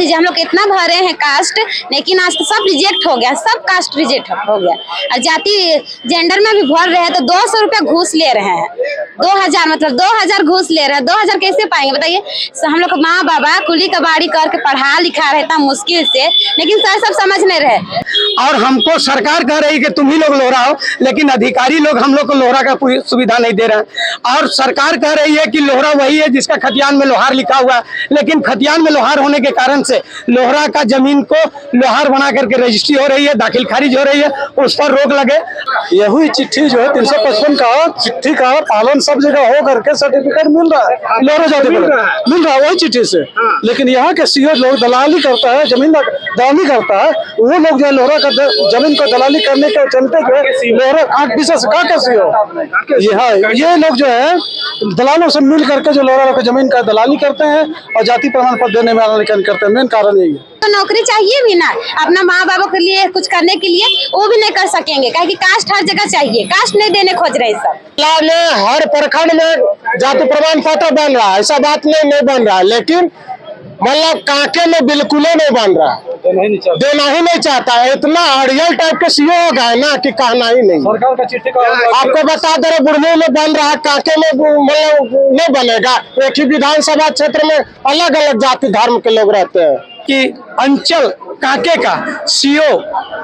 दीजिए, हम लोग इतना भरे हैं कास्ट, लेकिन आज तो सब रिजेक्ट हो गया, सब कास्ट रिजेक्ट हो गया। और जाति जेंडर में भी भर रहे हैं तो 200 रुपया घूस ले रहे हैं, 2000 मतलब 2000 घूस ले रहे हैं। 2000 कैसे पाएंगे बताइए? हम लोग माँ बाबा कुली कबाड़ी करके पढ़ा लिखा रहता मुश्किल से, लेकिन सर सब समझ नहीं रहे। और हमको सरकार कह रही कि तुम ही लोग लोहरा हो, लेकिन अधिकारी लोग हम लोग को लोहरा का पूरी सुविधा नहीं दे रहे हैं। और सरकार कह रही है कि लोहरा वही है जिसका खतियान में लोहार लिखा हुआ है, लेकिन खतियान में लोहार होने के कारण से लोहरा का जमीन को लोहार बना करके रजिस्ट्री हो रही है, दाखिल खारिज हो रही है, उस पर रोक लगे। यही चिट्ठी जो है 355 का चिट्ठी का पालन सब जगह हो करके सर्टिफिकेट मिल रहा है, लोहरा जाति मिल रहा है वही चिट्ठी से। लेकिन यहाँ के सीओ लोग दलाली करता है, जमीन दलाली करता है, वो लोग जो है लोहरा का जमीन को दलाली करने के चलते जो है लोहरा का सीओ ये लोग जो है दलालों से मिल करके जो लोहरा का जमीन का दलाली करते हैं और जाति प्रमाण पत्र देने में आनाकानी करते हैं। मेन कारण यही है। तो नौकरी चाहिए भी ना, अपना माँ बाबा के लिए कुछ करने के लिए, वो भी नहीं कर सकेंगे, काहे कि कास्ट हर जगह चाहिए, कास्ट नहीं देने खोज रहे सब। हर प्रखंड में जाति प्रमाण पत्र बन रहा है, ऐसा बात नहीं बन रहा है, लेकिन मतलब कांके में बिल्कुल नहीं बन रहा, देना ही नहीं चाहता है। इतना अड़ियल टाइप के सीओ हो गए ना कि कहना ही नहीं। सरकार का चिट्ठी का आपको बता दे रहे, बुढ़नी में बन रहा है, कांके में मतलब नहीं बनेगा। एक ही विधानसभा क्षेत्र में अलग अलग जाति धर्म के लोग रहते हैं कि अंचल कांके का सीओ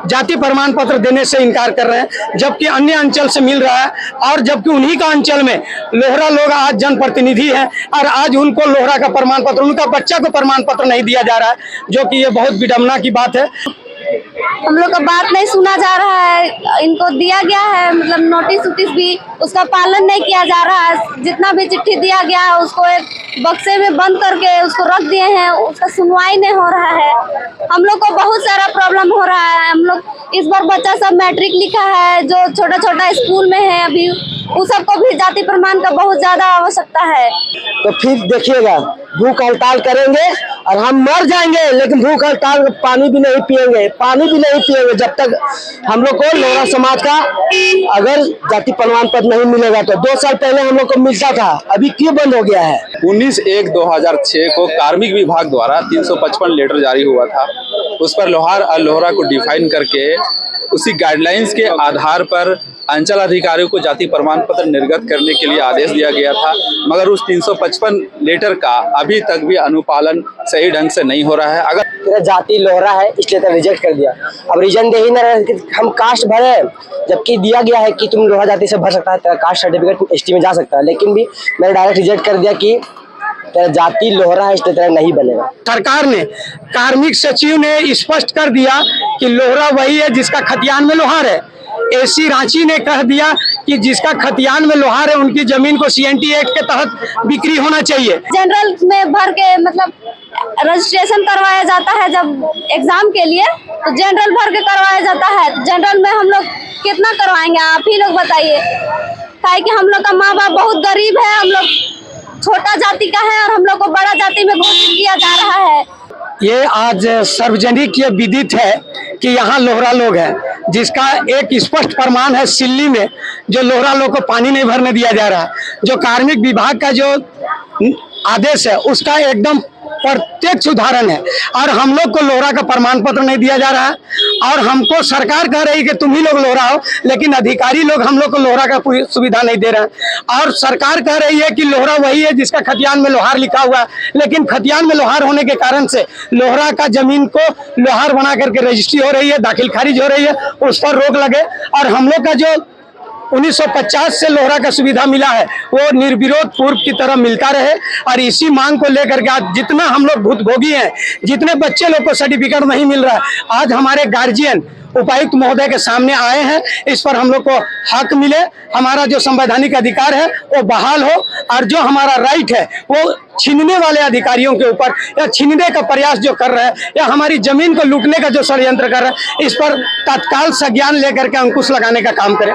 जाति प्रमाण पत्र देने से इनकार कर रहे हैं, जबकि अन्य अंचल से मिल रहा है। और जबकि उन्हीं का अंचल में लोहरा लोग आज जनप्रतिनिधि हैं और आज उनको लोहरा का प्रमाण पत्र, उनका बच्चा को प्रमाण पत्र नहीं दिया जा रहा है, जो कि ये बहुत विडम्बना की बात है। हम लोग का बात नहीं सुना जा रहा है, इनको दिया गया है मतलब नोटिस वोटिस भी, उसका पालन नहीं किया जा रहा है। जितना भी चिट्ठी दिया गया है उसको एक बक्से में बंद करके उसको रख दिए हैं, उसका सुनवाई नहीं हो रहा है। हम लोग को बहुत सारा प्रॉब्लम हो रहा है। हम लोग इस बार बच्चा सब मैट्रिक लिखा है, जो छोटा छोटा स्कूल में है अभी, उस सबको भी जाति प्रमाण का बहुत ज्यादा आवश्यकता है। तो फिर देखिएगा भूख हड़ताल करेंगे और हम मर जाएंगे, लेकिन भूख हड़ताल पानी भी नहीं पिएंगे जब तक हम लोग को लोहरा समाज का अगर जाति प्रमाण पत्र नहीं मिलेगा। तो 2 साल पहले हम लोग को मिलता था, अभी क्यों बंद हो गया है? 19/1/2006 को कार्मिक विभाग द्वारा 355 लेटर जारी हुआ था। उस पर लोहार और लोहरा को डिफाइन करके उसी गाइडलाइंस के आधार पर अंचल अधिकारियों को जाति प्रमाण पत्र निर्गत करने के लिए आदेश दिया गया था, मगर उस 355 लेटर का अभी तक भी अनुपालन सही ढंग से नहीं हो रहा है। अगर तेरा जाति लोहरा है इसलिए तो रिजेक्ट कर दिया, अब रीजन दे ही ना रहे कि हम कास्ट भरे, जबकि दिया गया है कि तुम लोहरा जाति से भर सकता है, तेरा कास्ट सर्टिफिकेट एसटी में जा सकता है, लेकिन भी मैंने डायरेक्ट रिजेक्ट कर दिया कि तेरा जाति लोहरा है इसलिए तेरा नहीं बनेगा। सरकार ने, कार्मिक सचिव ने स्पष्ट कर दिया कि लोहरा वही है जिसका खतियान में लोहार है। एसी रांची ने कह दिया कि जिसका खतियान में लोहार है उनकी जमीन को सीएनटी एक्ट के तहत बिक्री होना चाहिए। जनरल में भर के मतलब रजिस्ट्रेशन करवाया जाता है जब एग्जाम के लिए, तो जनरल भर के करवाया जाता है। जनरल में हम लोग कितना करवाएंगे, आप ही लोग बताइए। काहे कि हम लोग का माँ बाप बहुत गरीब है, हम लोग छोटा जाति का है और हम लोग को बड़ा जाति में घोषित किया जा रहा है। ये आज सार्वजनिक ये विदित है कि यहाँ लोहरा लोग हैं, जिसका एक स्पष्ट प्रमाण है सिल्ली में, जो लोहरा लोग को पानी नहीं भरने दिया जा रहा है। जो कार्मिक विभाग का जो आदेश है उसका एकदम प्रत्यक्ष उदाहरण है। और हम लोग को लोहरा का प्रमाण पत्र नहीं दिया जा रहा है, और हमको सरकार कह रही है कि तुम ही लोग लोहरा हो, लेकिन अधिकारी लोग हम लोग को लोहरा का पूरी सुविधा नहीं दे रहे हैं। और सरकार कह रही है कि लोहरा वही है जिसका खतियान में लोहार लिखा हुआ है, लेकिन खतियान में लोहार होने के कारण से लोहरा का जमीन को लोहार बना करके रजिस्ट्री हो रही है, दाखिल खारिज हो रही है, उस पर रोक लगे। और हम लोग का जो 1950 से लोहरा का सुविधा मिला है वो निर्विरोध पूर्व की तरह मिलता रहे। और इसी मांग को लेकर के आज जितना हम लोग भुक्तभोगी हैं, जितने बच्चे लोग को सर्टिफिकेट नहीं मिल रहा है, आज हमारे गार्जियन उपायुक्त महोदय के सामने आए हैं। इस पर हम लोग को हक मिले, हमारा जो संवैधानिक अधिकार है वो बहाल हो, और जो हमारा राइट है वो छीनने वाले अधिकारियों के ऊपर या छीनने का प्रयास जो कर रहे हैं या हमारी जमीन को लूटने का जो षड्यंत्र कर रहे हैं, इस पर तत्काल संज्ञान लेकर के अंकुश लगाने का काम करें।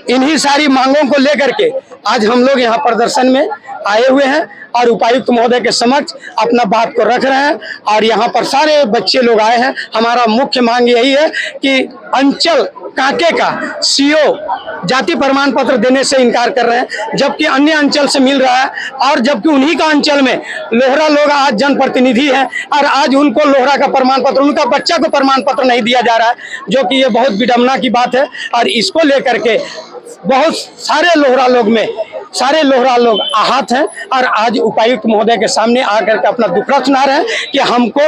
इन्हीं सारी मांगों को लेकर के आज हम लोग यहाँ प्रदर्शन में आए हुए हैं और उपायुक्त महोदय के समक्ष अपना बात को रख रहे हैं। और यहाँ पर सारे बच्चे लोग आए हैं। हमारा मुख्य मांग यही है कि अंचल कांके का सीओ जाति प्रमाण पत्र देने से इनकार कर रहे हैं, जबकि अन्य अंचल से मिल रहा है, और जबकि उन्हीं का अंचल में लोहरा लोग आज जनप्रतिनिधि हैं और आज उनको लोहरा का प्रमाण पत्र, उनका बच्चा को प्रमाण पत्र नहीं दिया जा रहा है, जो कि ये बहुत विडम्बना की बात है। और इसको लेकर के बहुत सारे लोहरा लोग आहत हैं और आज उपायुक्त महोदय के सामने आकर के अपना दुखड़ा सुना रहे हैं कि हमको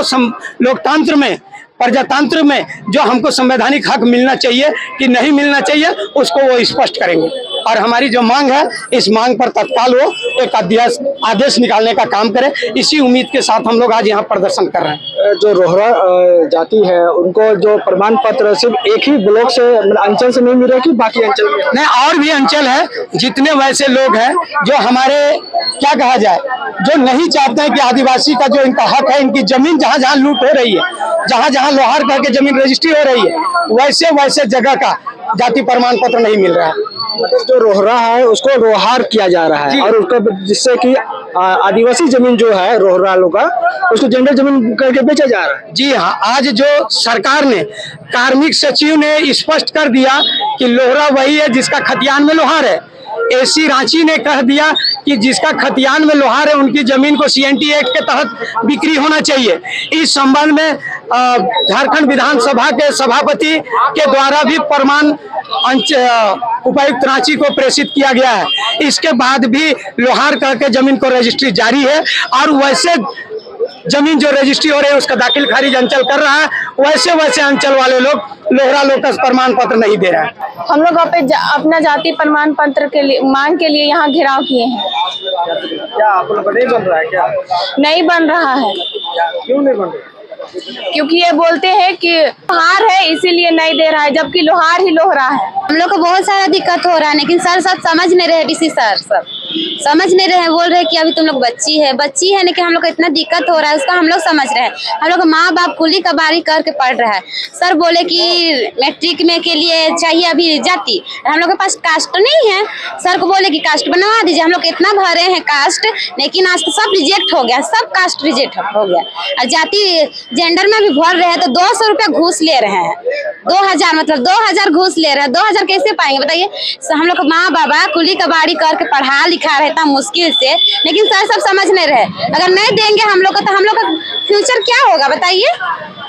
लोकतंत्र में, प्रजातंत्र में जो हमको संवैधानिक हक मिलना चाहिए कि नहीं मिलना चाहिए, उसको वो स्पष्ट करेंगे। और हमारी जो मांग है, इस मांग पर तत्काल वो एक आदेश निकालने का काम करें, इसी उम्मीद के साथ हम लोग आज यहाँ प्रदर्शन कर रहे हैं। जो रोहरा जाति है उनको जो प्रमाण पत्र सिर्फ एक ही ब्लॉक से, अंचल से नहीं मिल रहा कि बाकी अंचल में नहीं, और भी अंचल है, जितने वैसे लोग हैं जो हमारे क्या कहा जाए, जो नहीं चाहते हैं कि आदिवासी का जो इनका हक है, इनकी जमीन जहाँ जहाँ लूट हो रही है, जहाँ जहाँ लोहार करके जमीन रजिस्ट्री हो रही है, वैसे जगह का जाति प्रमाण पत्र नहीं मिल रहा है। मतलब जो रोहरा है उसको रोहार किया जा रहा है, और उसको जिससे कि आदिवासी जमीन जो है रोहरा लोग का, उसको जनरल जमीन करके बेचा जा रहा है। जी हाँ, आज जो सरकार ने, कार्मिक सचिव ने स्पष्ट कर दिया कि लोहरा वही है जिसका खतियान में लोहार है। एसी रांची ने कह दिया कि जिसका खतियान में लोहार है उनकी जमीन को सीएनटी एक्ट के तहत बिक्री होना चाहिए। इस संबंध में झारखंड विधानसभा के सभापति के द्वारा भी प्रमाण उपायुक्त रांची को प्रेषित किया गया है। इसके बाद भी लोहार करके जमीन को रजिस्ट्री जारी है, और वैसे जमीन जो रजिस्ट्री हो रही है उसका दाखिल खारिज अंचल कर रहा है, वैसे अंचल वाले लोग लोहरा लोग का प्रमाण पत्र नहीं दे रहा है। हम लोग अपना जाति प्रमाण पत्र के लिए मांग के लिए यहाँ घेराव किए हैं। क्या आप लोग नहीं बन रहा है क्या? नहीं बन रहा है। क्यों नहीं बन रहा? क्योंकि ये बोलते हैं कि लोहार है इसीलिए नहीं दे रहा है, जबकि लोहार ही लोहरा है। हम लोग को बहुत सारा दिक्कत हो रहा है, लेकिन सर सब समझ नहीं रहे। डीसी सर सब समझ नहीं रहे, बोल रहे कि अभी तुम लोग बच्ची है, लेकिन हम लोग को इतना दिक्कत हो रहा है उसका हम लोग समझ रहे हैं। हम लोग माँ बाप कुली कबाड़ी करके पढ़ रहा है। सर बोले कि मैट्रिक में के लिए चाहिए अभी जाति, हम लोग के पास कास्ट नहीं है। सर को बोले कि कास्ट बनवा दीजिए, हम लोग इतना भरे हैं कास्ट, लेकिन आज तो सब रिजेक्ट हो गया, सब कास्ट रिजेक्ट हो गया। और जाति जेंडर में भी भर रहे हैं तो 200 रुपया घूस ले रहे हैं, 2000 मतलब 2000 घूस ले रहे हैं। 2000 कैसे पाएंगे बताइए? हम लोग माँ बाबा कुली कबाड़ी करके पढ़ा लिखा रहता मुश्किल से, लेकिन सर सब समझ नहीं रहे। अगर नहीं देंगे हम लोग को तो हम लोग का फ्यूचर क्या होगा बताइए?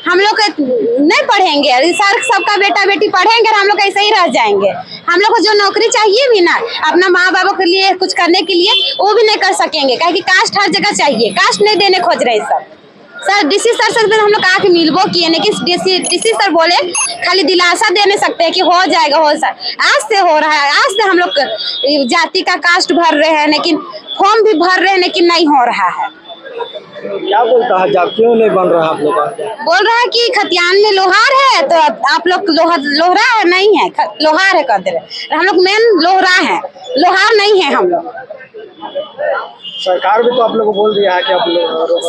हम लोग नहीं पढ़ेंगे, सर सबका बेटा बेटी पढ़ेंगे, हम लोग ऐसे ही रह जाएंगे। हम लोग को जो नौकरी चाहिए भी ना अपना माँ बाबा के लिए कुछ करने के लिए, वो भी नहीं कर सकेंगे, क्योंकि कास्ट हर जगह चाहिए, कास्ट नहीं देने खोज रहे सब। सर डीसी सर से हम लोग आके मिलबो किए, लेकिन डीसी सर बोले खाली दिलासा देने सकते हैं कि हो जाएगा। आज से हो रहा है, आज से हम लोग जाति का कास्ट भर रहे हैं, लेकिन फॉर्म भी भर रहे हैं, लेकिन नहीं हो रहा है। क्या बोलता है, जब क्यों नहीं बन रहा आप लोग? बोल रहा है कि खतियान में लोहार है तो आप लोग लोहरा है, नहीं है लोहार है कर दे रहे। हम लोग मेन लोहरा है, लोहार नहीं है हम लोग। सरकार भी तो आप लोग को बोल दिया है कि आप लोग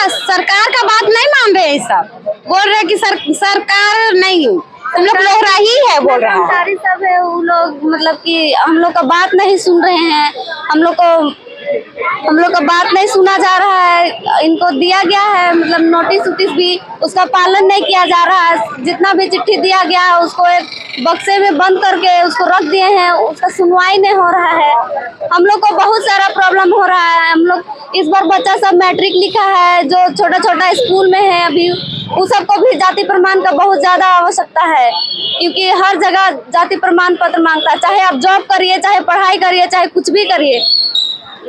सरकार का बात नहीं मान रहे हैं। सब बोल रहे हैं कि सरकार नहीं, हम लोग लोहरा ही है बोल रहा है। सारी सब है वो लोग, मतलब कि हम लोग का बात नहीं सुन रहे हैं। हम लोग का बात नहीं सुना जा रहा है। इनको दिया गया है मतलब नोटिस भी, उसका पालन नहीं किया जा रहा है। जितना भी चिट्ठी दिया गया है उसको एक बक्से में बंद करके उसको रख दिए हैं, उसका सुनवाई नहीं हो रहा है। हम लोग को बहुत सारा प्रॉब्लम हो रहा है। हम लोग इस बार बच्चा सब मैट्रिक लिखा है, जो छोटा छोटा स्कूल में है अभी, उस सबको भी जाति प्रमाण का बहुत ज्यादा आवश्यकता है, क्योंकि हर जगह जाति प्रमाण पत्र मांगता है। चाहे आप जॉब करिए, चाहे पढ़ाई करिए, चाहे कुछ भी करिए।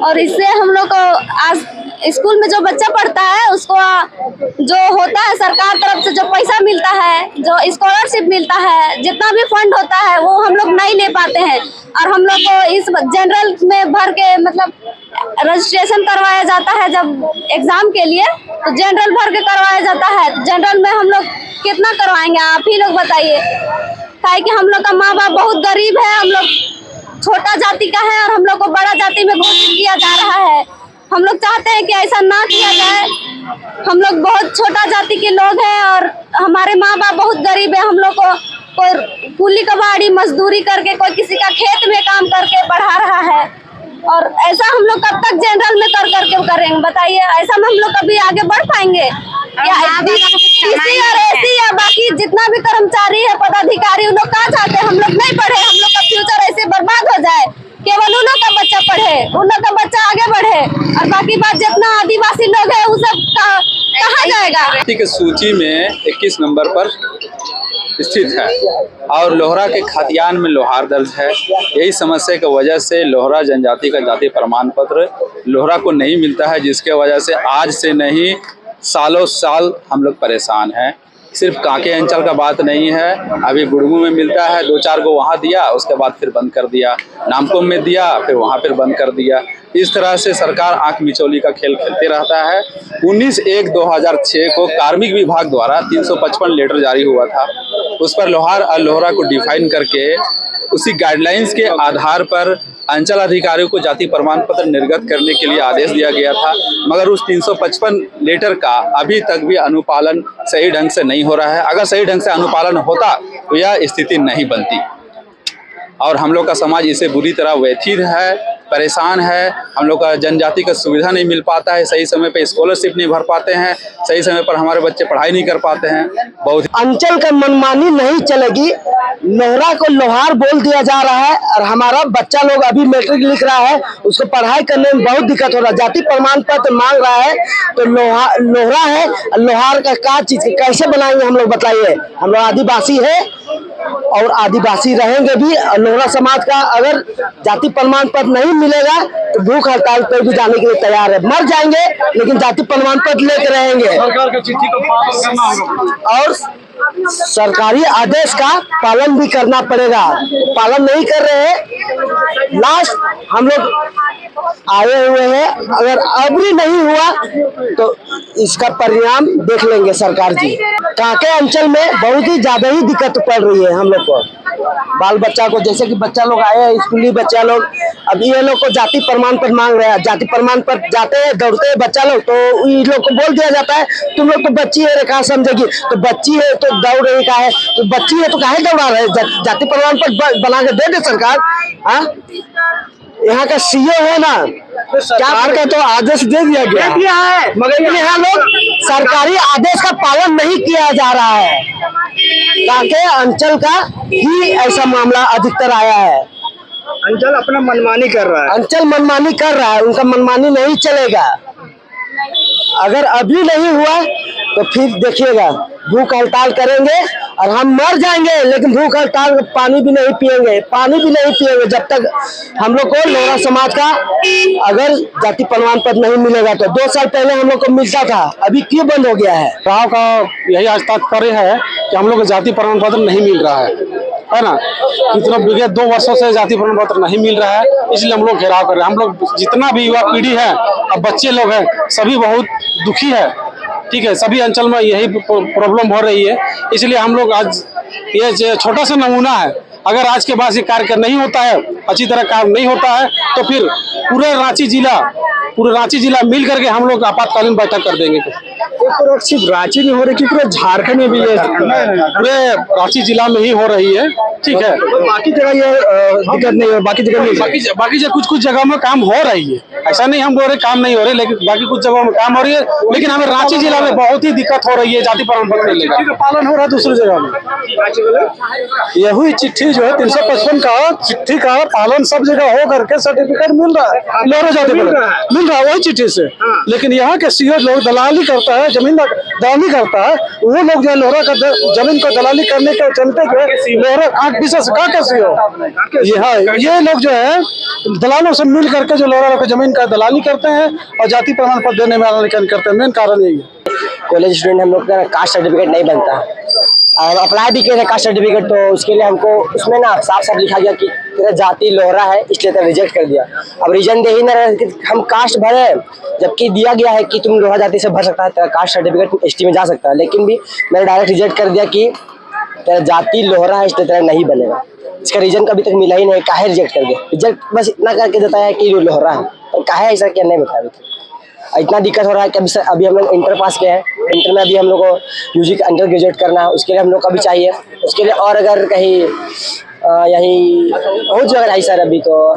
और इससे हम लोग को आज स्कूल में जो बच्चा पढ़ता है उसको जो होता है सरकार तरफ से जो पैसा मिलता है, जो स्कॉलरशिप मिलता है, जितना भी फंड होता है वो हम लोग नहीं ले पाते हैं। और हम लोग को इस जनरल में भर के मतलब रजिस्ट्रेशन करवाया जाता है जब एग्जाम के लिए, तो जनरल भर के करवाया जाता है। जनरल में हम लोग कितना करवाएंगे, आप ही लोग बताइए। काहे कि हम लोग का माँ बाप बहुत गरीब है, हम लोग छोटा जाति का है और हम लोग को बड़ा जाति में घोषित किया जा रहा है। हम लोग चाहते हैं कि ऐसा ना किया जाए। हम लोग बहुत छोटा जाति के लोग हैं और हमारे माँ बाप बहुत गरीब है। हम लोग को कोई कुली कबाड़ी मजदूरी करके, कोई किसी का खेत में काम करके पढ़ा रहा है। और ऐसा हम लोग कब तक जनरल में कर करके करेंगे बताइए? ऐसा में हम लोग कभी आगे बढ़ पाएंगे? या टीसी और एसी या बाकी जितना भी कर्मचारी है, पदाधिकारी, उन लोग कहाँ चाहते हैं हम लोग नहीं पढ़े, हम लोग का फ्यूचर ऐसे बर्बाद हो जाए? केवल उन लोग का बच्चा पढ़े, उन लोग का बच्चा आगे बढ़े, और बाकी बात जितना आदिवासी लोग है वो सब कहाँ जाएगा? की सूची में 21 नंबर पर स्थित है और लोहरा के खातियान में लोहार दर्ज है। यही समस्या की वजह से लोहरा जनजाति का जाति प्रमाण पत्र लोहरा को नहीं मिलता है, जिसके वजह से आज से नहीं सालों साल हम लोग परेशान हैं। सिर्फ कांके अंचल का बात नहीं है, अभी बुढ़गू में मिलता है, 2-4 को वहाँ दिया, उसके बाद फिर बंद कर दिया, नामकुम में दिया, फिर वहाँ फिर बंद कर दिया। इस तरह से सरकार आंख मिचौली का खेल खेलते रहता है। 19/1/2006 को कार्मिक विभाग द्वारा 355 लेटर जारी हुआ था। उस पर लोहार और लोहरा को डिफाइन करके उसी गाइडलाइंस के आधार पर अंचल अधिकारियों को जाति प्रमाण पत्र निर्गत करने के लिए आदेश दिया गया था, मगर उस 355 लेटर का अभी तक भी अनुपालन सही ढंग से नहीं हो रहा है। अगर सही ढंग से अनुपालन होता तो यह स्थिति नहीं बनती और हम लोग का समाज इससे बुरी तरह व्यथित है, परेशान है। हम लोग का जनजाति का सुविधा नहीं मिल पाता है, सही समय पे स्कॉलरशिप नहीं भर पाते हैं, सही समय पर हमारे बच्चे पढ़ाई नहीं कर पाते हैं। बहुत अंचल का मनमानी नहीं चलेगी। लोहरा को लोहार बोल दिया जा रहा है और हमारा बच्चा लोग अभी मैट्रिक लिख रहा है, उसको पढ़ाई करने में बहुत दिक्कत हो रहा है। जाति प्रमाण पत्र मांग रहा है तो लोहरा है, लोहार का क्या चीज कैसे बनाएंगे हम लोग बताइए? हम लोग आदिवासी है और आदिवासी रहेंगे भी। लोहरा समाज का अगर जाति प्रमाण पत्र नहीं मिलेगा तो भूख हड़ताल पर भी जाने के लिए तैयार है। मर जाएंगे लेकिन जाति प्रमाण पत्र लेकर रहेंगे। सरकार की चिट्ठी का पालन करना होगा और सरकारी आदेश का पालन भी करना पड़ेगा। पालन नहीं कर रहे हैं, लास्ट हम लोग आए हुए हैं। अगर अब भी नहीं हुआ तो इसका परिणाम देख लेंगे सरकार जी। कांके अंचल में बहुत ही ज्यादा ही दिक्कत पड़ रही है हम लोग को, बाल बच्चा को। जैसे कि बच्चा लोग आए हैं, स्कूली बच्चा लोग, अब ये लोग को जाति प्रमाण पत्र मांग रहे हैं। जाति प्रमाण पत्र जाते हैं, दौड़ते हैं बच्चा लोग, तो इन लोग को बोल दिया जाता है तुम लोग तो बच्ची है, कहाँ समझेगी? तो बच्ची है तो दौड़ रही का है, तो बच्ची है तो काहे दौड़ा रहे? जाति प्रमाण पत्र बना के दे दे सरकार। हाँ, यहाँ का सीओ है ना, सरकार का तो आदेश दे दिया गया है, मगर यहाँ लोग सरकारी आदेश का पालन नहीं किया जा रहा है। कांके अंचल का ही ऐसा मामला अधिकतर आया है। अंचल अपना मनमानी कर रहा है। अंचल मनमानी कर रहा है, उनका मनमानी नहीं चलेगा। अगर अभी नहीं हुआ तो फिर देखिएगा भूख हड़ताल करेंगे और हम मर जाएंगे, लेकिन भूख हड़ताल पानी भी नहीं पिएंगे, पानी भी नहीं पिएंगे जब तक हम लोग को लोहरा समाज का अगर जाति प्रमाण पत्र नहीं मिलेगा। तो 2 साल पहले हम लोग को मिलता था, अभी क्यों बंद हो गया है? गाँव का यही आज तात्पर्य है कि हम लोग को जाति प्रमाण पत्र नहीं मिल रहा है ना। कितना विगत 2 वर्षों से जाति प्रमाण पत्र नहीं मिल रहा है, इसलिए हम लोग घेराव कर रहे हैं। हम लोग जितना भी युवा पीढ़ी है और बच्चे लोग हैं, सभी बहुत दुखी है। ठीक है, सभी अंचल में यही प्रॉब्लम हो रही है, इसलिए हम लोग आज ये छोटा सा नमूना है। अगर आज के बाद ये कार्य नहीं होता है, अच्छी तरह काम नहीं होता है, तो फिर पूरे रांची जिला मिल करके हम लोग आपातकालीन बैठक कर देंगे। सिर्फ रांची में हो रही है, पूरे झारखंड में भी है, पूरे रांची जिला में ही हो रही है। ठीक है, तो बाकी जगह ये दिक्कत नहीं है, बाकी जगह नहीं। बाकी कुछ जगह में काम हो रही है, ऐसा नहीं हम बोल रहे काम नहीं हो रहे, लेकिन बाकी कुछ जगहों में काम हो रही है। लेकिन हमें रांची जिला में बहुत ही दिक्कत हो रही है जाति प्रमाण पत्र लेकर। पालन हो रहा है दूसरी जगह में। यही चिट्ठी जो है 355 का चिट्ठी का पालन सब जगह हो करके सर्टिफिकेट मिल रहा है, लोहरा जाति मिल रहा है वही चिट्ठी से। लेकिन यहाँ के सीओ लोग दलाली करता है, जमीन दलाली करता है। वो लोग जो है लोहरा का जमीन को दलाली करने के चलते जो है लोहरा ये लोग जो है दलालों से मिल करके जो लोहरा की जमीन का दलाली करते हैं और जाति प्रमाण पत्र देने में करते हैं। मेन कारण यही है। कॉलेज स्टूडेंट हम लोग का कास्ट सर्टिफिकेट नहीं बनता और अप्लाई भी किया कास्ट सर्टिफिकेट, तो उसके लिए हमको उसमें ना साफ साफ लिखा गया कि तेरा जाति लोहरा है, इसलिए तेरा रिजेक्ट कर दिया। अब रीजन दे ही ना रहे कि हम कास्ट भरे, जबकि दिया गया है कि तुम लोहरा जाति से भर सकता है, तेरा कास्ट सर्टिफिकेट एसटी में जा सकता है। लेकिन भी मैंने डायरेक्ट रिजेक्ट कर दिया कि तेरा जाति लोहरा है, इसलिए तेरा नहीं बनेगा। इसका रीजन कभी तक मिला ही नहीं, काहे रिजेक्ट कर दिया। रिजेक्ट बस इतना करके देता है कि लोहरा है, और काहे ऐसा क्या नहीं बताया। इतना दिक्कत हो रहा है कि अभी हम लोग इंटर पास किए हैं, इंटर में अभी हम लोग को यूजी अंडर ग्रेजुएट करना है, उसके लिए हम लोग का भी चाहिए। उसके लिए और अगर कहीं यही बहुत जगह है सर, अभी तो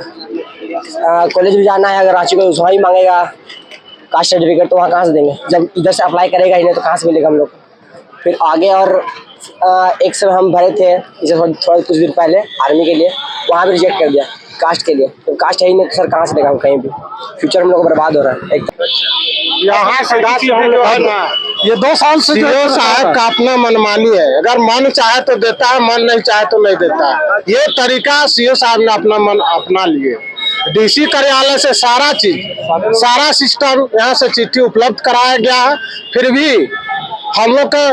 कॉलेज भी जाना है, अगर रांची को वहाँ ही मांगेगा कास्ट सर्टिफिकेट, तो वहाँ कहाँ से देंगे? जब इधर से अप्लाई करेगा ही नहीं तो कहाँ से मिलेगा हम लोग? फिर आगे और एक समय हम भरे थे इसे थोड़ा कुछ दिन पहले आर्मी के लिए, वहाँ भी रिजेक्ट कर दिया कास्ट के लिए। तो कास्ट है ही नहीं तो सर कहाँ से देगा हम कहीं भी? फ्यूचर हम लोग बर्बाद हो रहा है एक। यहाँ सीधा जो है ना, ये 2 साल से सीओ साहब का अपना मनमानी है, अगर मन चाहे तो देता है, मन नहीं चाहे तो नहीं देता है। ये तरीका सीओ साहब ने अपना मन अपना लिए। डीसी कार्यालय से सारा चीज, सारा सिस्टम यहाँ से चिट्ठी उपलब्ध कराया गया है, फिर भी हम लोग का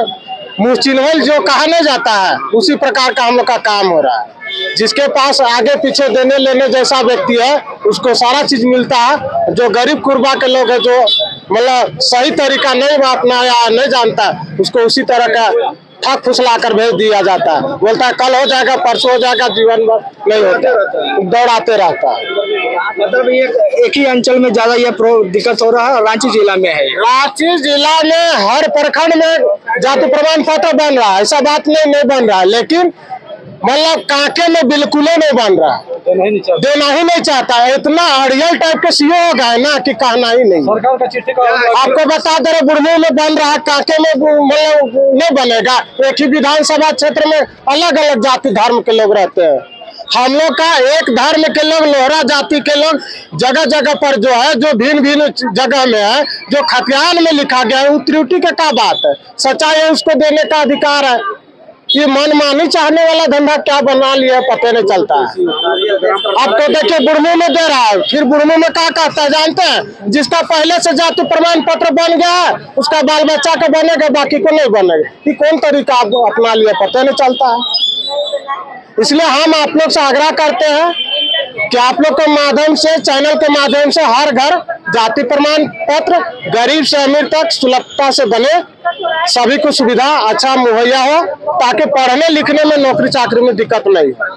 मुँह जो कहा नहीं जाता है उसी प्रकार का हम लोग का काम हो रहा है। जिसके पास आगे पीछे देने लेने जैसा व्यक्ति है उसको सारा चीज मिलता है। जो गरीब कुर्बा के लोग है, जो मतलब सही तरीका नहीं अपनाया नहीं जानता, उसको उसी तरह का ठग फुसला कर भेज दिया जाता है। बोलता है कल हो जाएगा, परसों हो जाएगा, जीवन भर नहीं होता, दौड़ाते रहता है। मतलब एक ही अंचल में ज्यादा ये दिक्कत हो रहा है, रांची जिला में है। रांची जिला में हर प्रखंड में जाति प्रमाण पत्र बन रहा है, ऐसा बात नहीं बन रहा है, लेकिन मतलब कांके में बिल्कुल नहीं बन रहा, देना ही नहीं चाहता है। इतना अड़ियल टाइप के सीओ हो गए ना कि कहना ही नहीं। सरकार का चिट्ठी का आपको बता दे रहे, बुढ़मू में बन रहा है, कांके में मतलब नहीं बनेगा। एक ही विधानसभा क्षेत्र में अलग अलग जाति धर्म के लोग रहते हैं। हम लोग का एक धर्म के लोग, लोहरा जाति के लोग जगह जगह पर जो है, जो भिन्न भिन्न जगह में है, जो खतियान में लिखा गया है, वो त्रुटि का क्या बात है? सच्चाई है, उसको देने का अधिकार है। ये मनमानी चाहने वाला धंधा क्या बना लिया पता नहीं चलता है। आपको देखिए बुढ़मू में दे रहा है, फिर बुढ़मू में क्या कहता है जानते हैं? जिसका पहले से जाति प्रमाण पत्र बन गया है उसका बाल बच्चा का बनेगा, बाकी को नहीं बनेगा। ये कौन तरीका आप अपना लिया पता नहीं चलता है। इसलिए हम आप लोग से आग्रह करते हैं कि आप लोग के माध्यम से, चैनल के माध्यम से हर घर जाति प्रमाण पत्र गरीब से अमीर तक सुलभता से बने, सभी को सुविधा अच्छा मुहैया हो, ताकि पढ़ने लिखने में, नौकरी चाकरी में दिक्कत नहीं हो।